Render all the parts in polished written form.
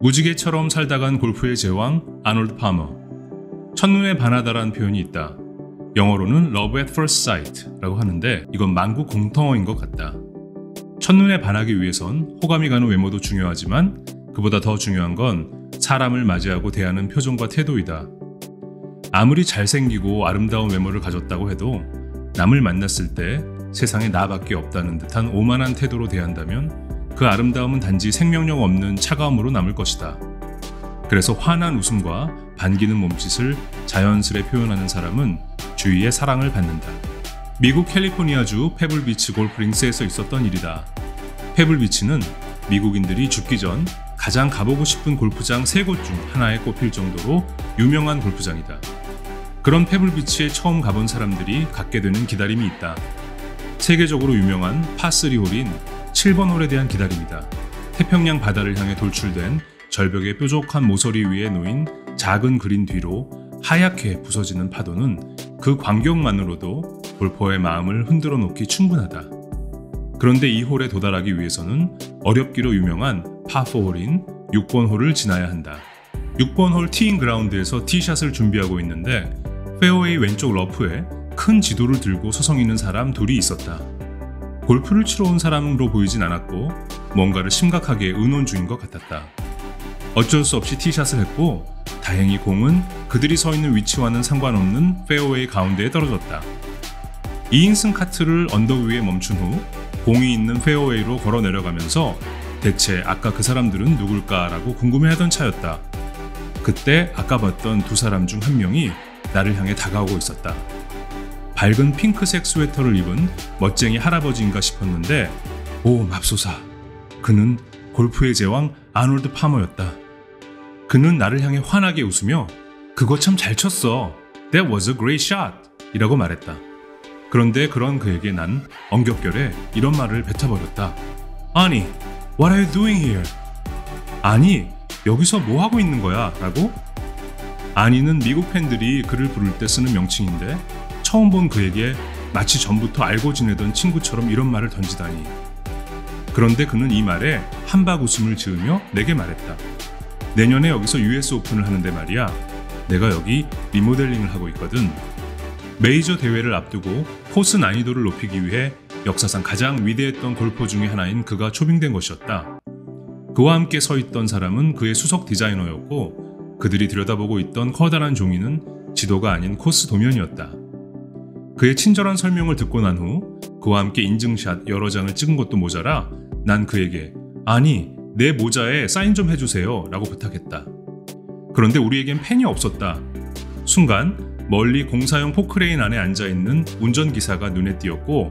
무지개처럼 살다간 골프의 제왕 아놀드 파머. 첫눈에 반하다라는 표현이 있다. 영어로는 love at first sight라고 하는데 이건 만국 공통어인 것 같다. 첫눈에 반하기 위해선 호감이 가는 외모도 중요하지만 그보다 더 중요한 건 사람을 맞이하고 대하는 표정과 태도이다. 아무리 잘생기고 아름다운 외모를 가졌다고 해도 남을 만났을 때 세상에 나밖에 없다는 듯한 오만한 태도로 대한다면 그 아름다움은 단지 생명력 없는 차가움으로 남을 것이다. 그래서 환한 웃음과 반기는 몸짓을 자연스레 표현하는 사람은 주위의 사랑을 받는다. 미국 캘리포니아주 페블비치 골프링스에서 있었던 일이다. 페블비치는 미국인들이 죽기 전 가장 가보고 싶은 골프장 3곳 중 하나에 꼽힐 정도로 유명한 골프장이다. 그런 페블비치에 처음 가본 사람들이 갖게 되는 기다림이 있다. 세계적으로 유명한 파3홀인 7번 홀에 대한 기다림이다. 태평양 바다를 향해 돌출된 절벽의 뾰족한 모서리 위에 놓인 작은 그린 뒤로 하얗게 부서지는 파도는 그 광경만으로도 골퍼의 마음을 흔들어 놓기 충분하다. 그런데 이 홀에 도달하기 위해서는 어렵기로 유명한 파4홀인 6번 홀을 지나야 한다. 6번 홀 티잉 그라운드에서 티샷을 준비하고 있는데 페어웨이 왼쪽 러프에 큰 지도를 들고 서성이는 사람 둘이 있었다. 골프를 치러 온 사람으로 보이진 않았고 뭔가를 심각하게 의논 중인 것 같았다. 어쩔 수 없이 티샷을 했고 다행히 공은 그들이 서 있는 위치와는 상관없는 페어웨이 가운데에 떨어졌다. 2인승 카트를 언덕 위에 멈춘 후 공이 있는 페어웨이로 걸어 내려가면서 대체 아까 그 사람들은 누굴까라고 궁금해하던 차였다. 그때 아까 봤던 두 사람 중 한 명이 나를 향해 다가오고 있었다. 밝은 핑크색 스웨터를 입은 멋쟁이 할아버지인가 싶었는데 오 맙소사, 그는 골프의 제왕 아놀드 파머였다. 그는 나를 향해 환하게 웃으며 그거 참 잘 쳤어, That was a great shot 이라고 말했다. 그런데 그런 그에게 난 엉겹결에 이런 말을 뱉어버렸다. 아니, what are you doing here? 아니, 여기서 뭐 하고 있는 거야? 라고? 아니는 미국 팬들이 그를 부를 때 쓰는 명칭인데 처음 본 그에게 마치 전부터 알고 지내던 친구처럼 이런 말을 던지다니. 그런데 그는 이 말에 한박 웃음을 지으며 내게 말했다. 내년에 여기서 US 오픈을 하는데 말이야. 내가 여기 리모델링을 하고 있거든. 메이저 대회를 앞두고 코스 난이도를 높이기 위해 역사상 가장 위대했던 골퍼 중에 하나인 그가 초빙된 것이었다. 그와 함께 서 있던 사람은 그의 수석 디자이너였고 그들이 들여다보고 있던 커다란 종이는 지도가 아닌 코스 도면이었다. 그의 친절한 설명을 듣고 난 후 그와 함께 인증샷 여러 장을 찍은 것도 모자라 난 그에게 아니, 내 모자에 사인 좀 해주세요 라고 부탁했다. 그런데 우리에겐 펜이 없었다. 순간 멀리 공사용 포크레인 안에 앉아있는 운전기사가 눈에 띄었고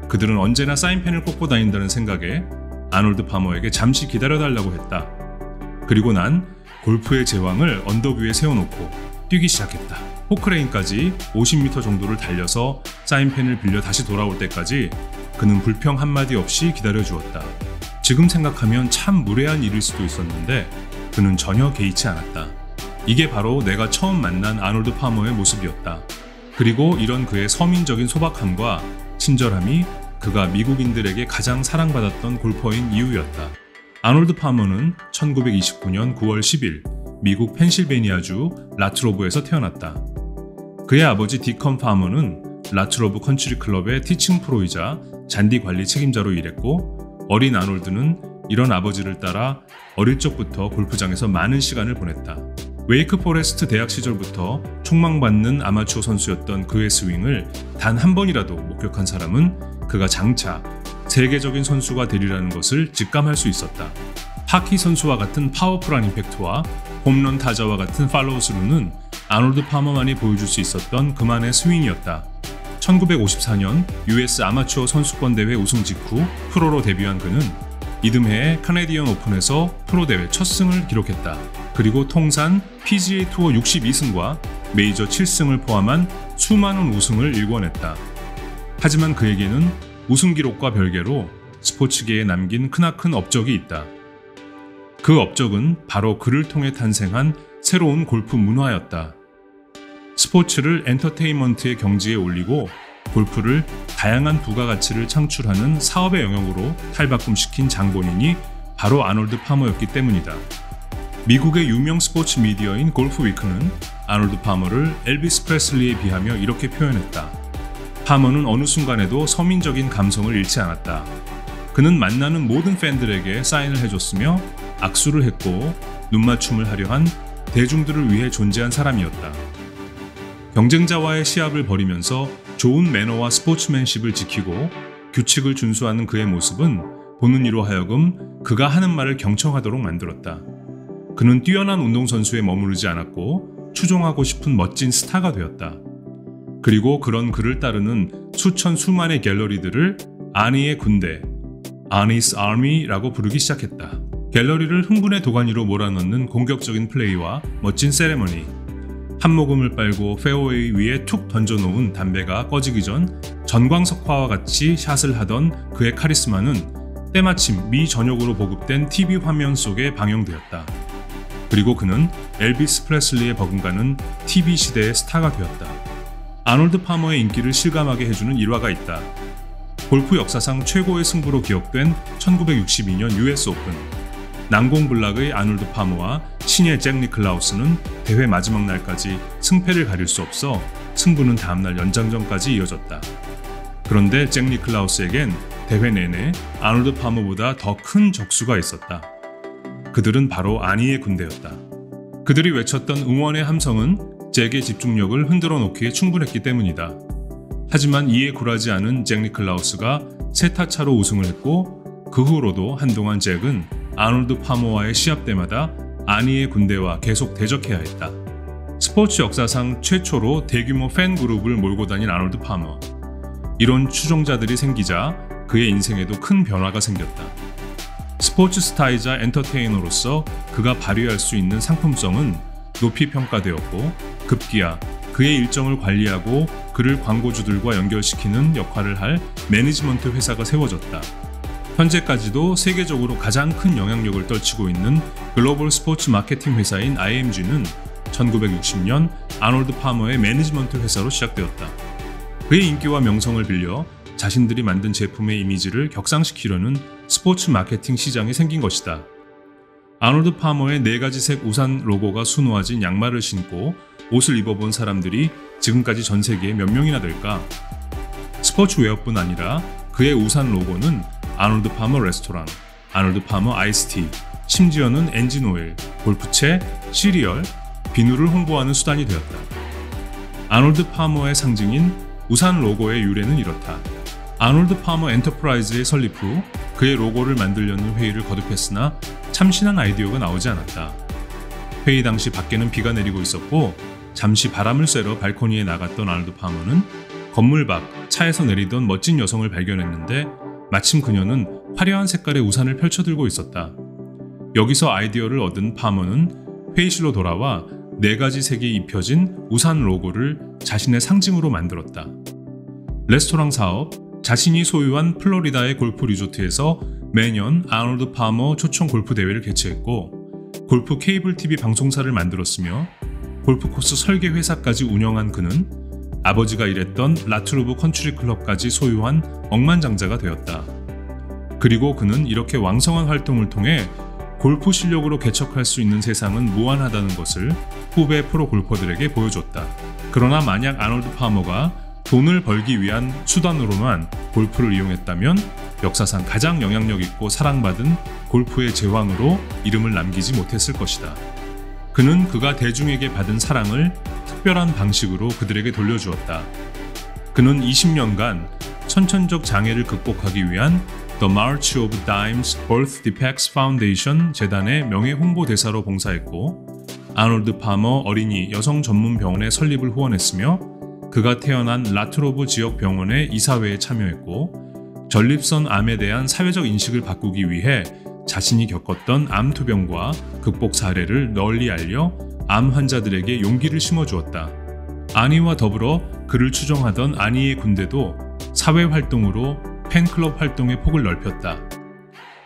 그들은 언제나 사인펜을 꽂고 다닌다는 생각에 아놀드 파머에게 잠시 기다려달라고 했다. 그리고 난 골프의 제왕을 언덕 위에 세워놓고 뛰기 시작했다. 포크레인까지 50m 정도를 달려서 사인펜을 빌려 다시 돌아올 때까지 그는 불평 한마디 없이 기다려주었다. 지금 생각하면 참 무례한 일일 수도 있었는데 그는 전혀 개의치 않았다. 이게 바로 내가 처음 만난 아놀드 파머의 모습이었다. 그리고 이런 그의 서민적인 소박함과 친절함이 그가 미국인들에게 가장 사랑받았던 골퍼인 이유였다. 아놀드 파머는 1929년 9월 10일 미국 펜실베니아주 라트로브에서 태어났다. 그의 아버지 디컨 파머는 라트로브 컨트리 클럽의 티칭 프로이자 잔디 관리 책임자로 일했고 어린 아놀드는 이런 아버지를 따라 어릴 적부터 골프장에서 많은 시간을 보냈다. 웨이크 포레스트 대학 시절부터 촉망받는 아마추어 선수였던 그의 스윙을 단 한 번이라도 목격한 사람은 그가 장차 세계적인 선수가 되리라는 것을 직감할 수 있었다. 하키 선수와 같은 파워풀한 임팩트와 홈런 타자와 같은 팔로우 스루는 아놀드 파머만이 보여줄 수 있었던 그만의 스윙이었다. 1954년 US 아마추어 선수권 대회 우승 직후 프로로 데뷔한 그는 이듬해의 카네디언 오픈에서 프로 대회 첫 승을 기록했다. 그리고 통산 PGA 투어 62승과 메이저 7승을 포함한 수많은 우승을 일궈냈다. 하지만 그에게는 우승 기록과 별개로 스포츠계에 남긴 크나큰 업적이 있다. 그 업적은 바로 그를 통해 탄생한 새로운 골프 문화였다. 스포츠를 엔터테인먼트의 경지에 올리고 골프를 다양한 부가가치를 창출하는 사업의 영역으로 탈바꿈시킨 장본인이 바로 아놀드 파머였기 때문이다. 미국의 유명 스포츠 미디어인 골프 위크는 아놀드 파머를 엘비스 프레슬리에 비하며 이렇게 표현했다. 파머는 어느 순간에도 서민적인 감성을 잃지 않았다. 그는 만나는 모든 팬들에게 사인을 해줬으며 악수를 했고 눈맞춤을 하려 한 대중들을 위해 존재한 사람이었다. 경쟁자와의 시합을 벌이면서 좋은 매너와 스포츠맨십을 지키고 규칙을 준수하는 그의 모습은 보는 이로 하여금 그가 하는 말을 경청하도록 만들었다. 그는 뛰어난 운동선수에 머무르지 않았고 추종하고 싶은 멋진 스타가 되었다. 그리고 그런 그를 따르는 수만의 갤러리들을 아니의 군대, Ani's Army라고 부르기 시작했다. 갤러리를 흥분의 도가니로 몰아넣는 공격적인 플레이와 멋진 세레머니, 한 모금을 빨고 페어웨이 위에 툭 던져놓은 담배가 꺼지기 전 전광석화와 같이 샷을 하던 그의 카리스마는 때마침 미 전역으로 보급된 TV 화면 속에 방영되었다. 그리고 그는 엘비스 프레슬리에 버금가는 TV 시대의 스타가 되었다. 아놀드 파머의 인기를 실감하게 해주는 일화가 있다. 골프 역사상 최고의 승부로 기억된 1962년 US 오픈. 난공불락의 아놀드 파머와 신예 잭 니클라우스는 대회 마지막 날까지 승패를 가릴 수 없어 승부는 다음날 연장전까지 이어졌다. 그런데 잭 니클라우스에겐 대회 내내 아놀드 파머보다 더 큰 적수가 있었다. 그들은 바로 아니의 군대였다. 그들이 외쳤던 응원의 함성은 잭의 집중력을 흔들어 놓기에 충분했기 때문이다. 하지만 이에 굴하지 않은 잭 니클라우스가 3타 차로 우승을 했고 그 후로도 한동안 잭은 아놀드 파머와의 시합 때마다 아니의 군대와 계속 대적해야 했다. 스포츠 역사상 최초로 대규모 팬 그룹을 몰고 다닌 아놀드 파머. 이런 추종자들이 생기자 그의 인생에도 큰 변화가 생겼다. 스포츠 스타이자 엔터테이너로서 그가 발휘할 수 있는 상품성은 높이 평가되었고 급기야 그의 일정을 관리하고 그를 광고주들과 연결시키는 역할을 할 매니지먼트 회사가 세워졌다. 현재까지도 세계적으로 가장 큰 영향력을 떨치고 있는 글로벌 스포츠 마케팅 회사인 IMG는 1960년 아놀드 파머의 매니지먼트 회사로 시작되었다. 그의 인기와 명성을 빌려 자신들이 만든 제품의 이미지를 격상시키려는 스포츠 마케팅 시장이 생긴 것이다. 아놀드 파머의 4가지 색 우산 로고가 수놓아진 양말을 신고 옷을 입어본 사람들이 지금까지 전 세계에 몇 명이나 될까? 스포츠웨어뿐 아니라 그의 우산 로고는 아놀드 파머 레스토랑, 아놀드 파머 아이스티, 심지어는 엔진오일, 골프채, 시리얼, 비누를 홍보하는 수단이 되었다. 아놀드 파머의 상징인 우산 로고의 유래는 이렇다. 아놀드 파머 엔터프라이즈의 설립 후 그의 로고를 만들려는 회의를 거듭했으나 참신한 아이디어가 나오지 않았다. 회의 당시 밖에는 비가 내리고 있었고 잠시 바람을 쐬러 발코니에 나갔던 아놀드 파머는 건물 밖 차에서 내리던 멋진 여성을 발견했는데 마침 그녀는 화려한 색깔의 우산을 펼쳐들고 있었다. 여기서 아이디어를 얻은 파머는 회의실로 돌아와 4가지 색이 입혀진 우산 로고를 자신의 상징으로 만들었다. 레스토랑 사업, 자신이 소유한 플로리다의 골프 리조트에서 매년 아놀드 파머 초청 골프 대회를 개최했고 골프 케이블 TV 방송사를 만들었으며 골프 코스 설계 회사까지 운영한 그는 아버지가 일했던 라트루브 컨트리 클럽까지 소유한 억만장자가 되었다. 그리고 그는 이렇게 왕성한 활동을 통해 골프 실력으로 개척할 수 있는 세상은 무한하다는 것을 후배 프로 골퍼들에게 보여줬다. 그러나 만약 아놀드 파머가 돈을 벌기 위한 수단으로만 골프를 이용했다면 역사상 가장 영향력 있고 사랑받은 골프의 제왕으로 이름을 남기지 못했을 것이다. 그는 그가 대중에게 받은 사랑을 특별한 방식으로 그들에게 돌려주었다. 그는 20년간 선천적 장애를 극복하기 위한 The March of Dimes Birth Defects Foundation 재단의 명예 홍보대사로 봉사했고 아놀드 파머 어린이 여성 전문 병원의 설립을 후원했으며 그가 태어난 라트로브 지역 병원의 이사회에 참여했고 전립선 암에 대한 사회적 인식을 바꾸기 위해 자신이 겪었던 암 투병과 극복 사례를 널리 알려 암 환자들에게 용기를 심어주었다. 아니와 더불어 그를 추종하던 아니의 군대도 사회활동으로 팬클럽 활동의 폭을 넓혔다.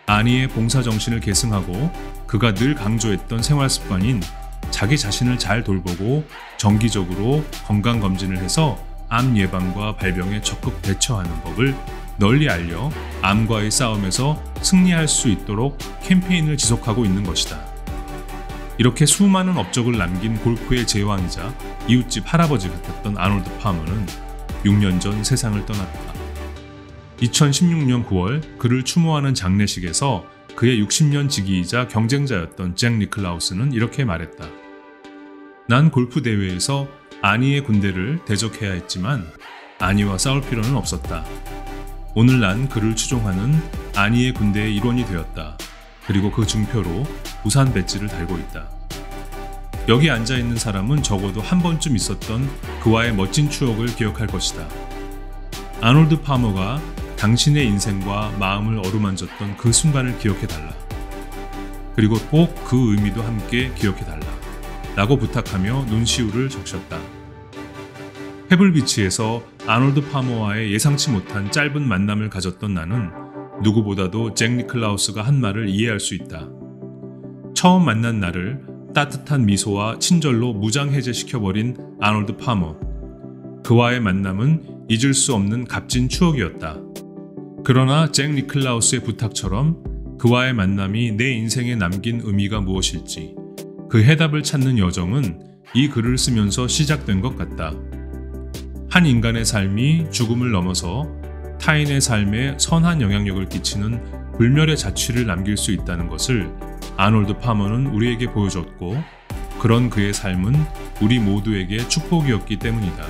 아니의 봉사정신을 계승하고 그가 늘 강조했던 생활습관인 자기 자신을 잘 돌보고 정기적으로 건강검진을 해서 암 예방과 발병에 적극 대처하는 법을 널리 알려 암과의 싸움에서 승리할 수 있도록 캠페인을 지속하고 있는 것이다. 이렇게 수많은 업적을 남긴 골프의 제왕이자 이웃집 할아버지 같았던 아놀드 파머는 6년 전 세상을 떠났다. 2016년 9월 그를 추모하는 장례식에서 그의 60년 지기이자 경쟁자였던 잭 니클라우스는 이렇게 말했다. 난 골프 대회에서 아니의 군대를 대적해야 했지만 아니와 싸울 필요는 없었다. 오늘 난 그를 추종하는 아니의 군대의 일원이 되었다. 그리고 그 증표로 우산 배지를 달고 있다. 여기 앉아있는 사람은 적어도 한 번쯤 있었던 그와의 멋진 추억을 기억할 것이다. 아놀드 파머가 당신의 인생과 마음을 어루만졌던 그 순간을 기억해달라. 그리고 꼭 그 의미도 함께 기억해달라. 라고 부탁하며 눈시울을 적셨다. 페블비치에서 아놀드 파머와의 예상치 못한 짧은 만남을 가졌던 나는 누구보다도 잭 니클라우스가 한 말을 이해할 수 있다. 처음 만난 나를 따뜻한 미소와 친절로 무장해제시켜버린 아놀드 파머. 그와의 만남은 잊을 수 없는 값진 추억이었다. 그러나 잭 니클라우스의 부탁처럼 그와의 만남이 내 인생에 남긴 의미가 무엇일지 그 해답을 찾는 여정은 이 글을 쓰면서 시작된 것 같다. 한 인간의 삶이 죽음을 넘어서 타인의 삶에 선한 영향력을 끼치는 불멸의 자취를 남길 수 있다는 것을 아놀드 파머는 우리에게 보여줬고, 그런 그의 삶은 우리 모두에게 축복이었기 때문이다.